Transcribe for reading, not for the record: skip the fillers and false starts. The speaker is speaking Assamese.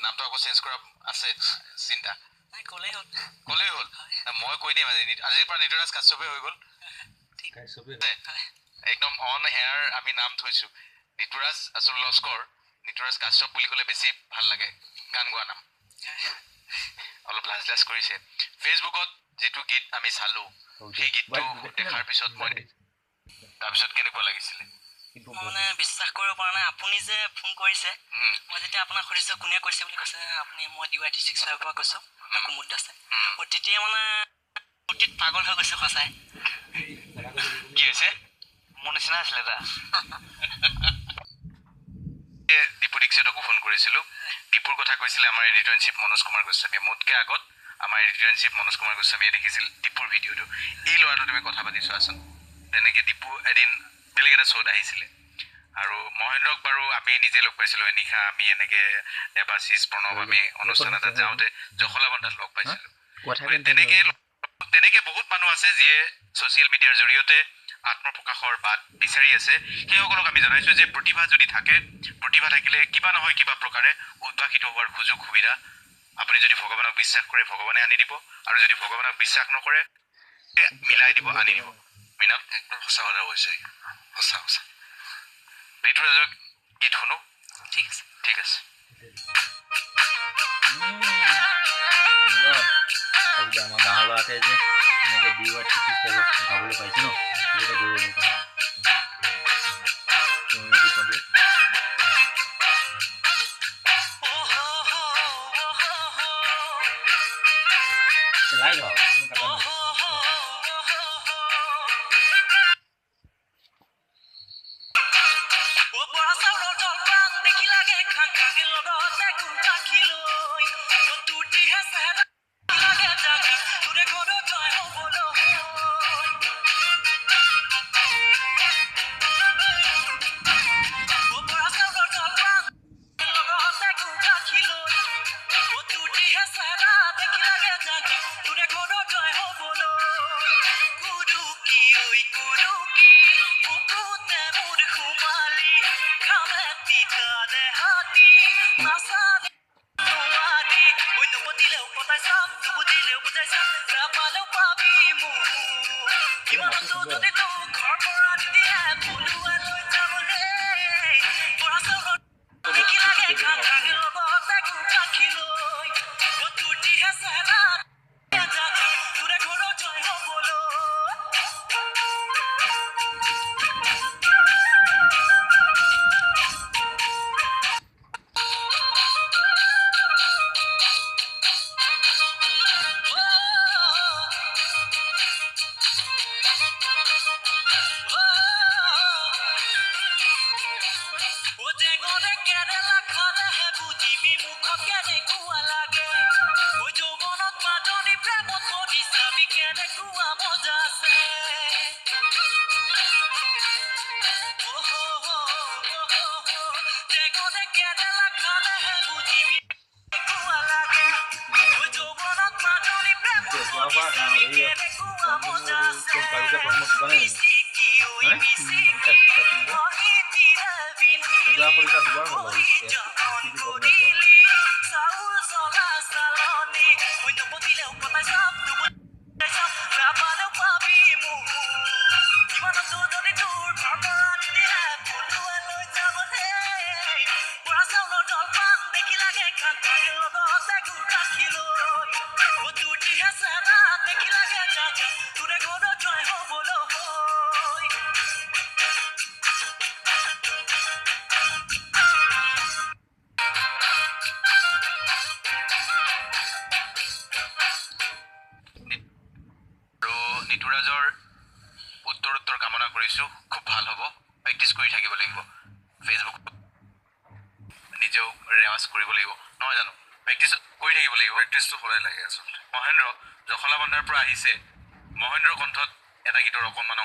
নামটো আকৌ চেঞ্জ কৰা আছে চিন্তা ক'লেই হ'ল মই কৈ দিম আজিৰ পৰা নিতুৰাজ কাশ্যপে হৈ গ'ল একদম অন এয়াৰ আমি নাম থৈছো নিতুৰাজ আচল লস্কৰ নিতুৰাজ কাশ্যপ বুলি ক'লে বেছি ভাল লাগে গান গোৱা নাম অলপ লাজ কৰিছে ফেচবুকত যিটো গীত আমি চালো সেই গীতটো দেখাৰ পিছত মই তাৰপিছত কেনেকুৱা লাগিছিলে মানে বিশ্বাস কৰিব পৰা নাই আপুনি যে ফোন কৰিছে মই যেতিয়া আপোনাক সুধিছোঁ কোনে কৈছে বুলি কৈছে আপুনি মই DY365 পৰা কৈছোঁ কুমুদ দাসে মই তেতিয়া মানে অতীত পাগল হৈ গৈছোঁ সঁচাই কি হৈছে মোৰ নিচিনা আছিলে এটা দীপু দীক্ষিতকো ফোন কৰিছিলোঁ দীপুৰ কথা কৈছিলে আমাৰ editor in chief Manoj Kumar গোস্বামীয়ে মোতকৈ আগত আমাৰ editor in chief Manoj Kumar গোস্বামীয়ে দেখিছিল দীপুৰ ভিডিঅ'টো এই ল'ৰাটো তুমি কথা পাতি চোৱাচোন তেনেকৈ দীপু এদিন বেলেগ এটা শ্ব'ত আহিছিলে আৰু মহেন্দ্ৰক বাৰু আমি নিজে লগ পাইছিলোঁ এনিশা আমি এনেকৈ দেৱাশিষ প্ৰণৱ আমি অনুষ্ঠান এটাত যাওঁতে জখলাবন্ধাত লগ পাইছিলোঁ তেনেকৈ বহুত মানুহ আছে যিয়ে ছ'চিয়েল মিডিয়াৰ জৰিয়তে আত্মপ্ৰকাশৰ বাট বিচাৰি আছে সেইসকলক আমি জনাইছোঁ যে প্ৰতিভা যদি থাকে প্ৰতিভা থাকিলে কিবা নহয় কিবা প্ৰকাৰে উদ্ভাসিত হোৱাৰ সুযোগ সুবিধা আপুনি যদি ভগৱানক বিশ্বাস কৰে ভগৱানে আনি দিব আৰু যদি ভগৱানক বিশ্বাস নকৰে মিলাই দিব আনি দিব মীনাল একদম সঁচা কথা কৈছে সঁচা ঋতুৰাজৰ গীত শুনো ঠিক আছে আমাৰ গাঁৱৰ ল'ৰাতে যে এনেকৈ DY365 গাবলৈ পাইছে ন সেইটো গৌৰৱৰ কথা নিতুৰাজৰ উত্তৰ কামনা কৰিছোঁ খুব ভাল হ'ব প্ৰেক্টিচ কৰি থাকিব লাগিব ফেচবুকত নিজেও ৰেৱাজ কৰিব লাগিব নহয় জানো প্ৰেক্টিচ কৰি থাকিব লাগিব প্ৰেক্টিচটো সদায় লাগে আচলতে মহেন্দ্ৰ জখলাবন্ধাৰ পৰা আহিছে মহেন্দ্ৰৰ কণ্ঠত এটা গীতৰ অকণমান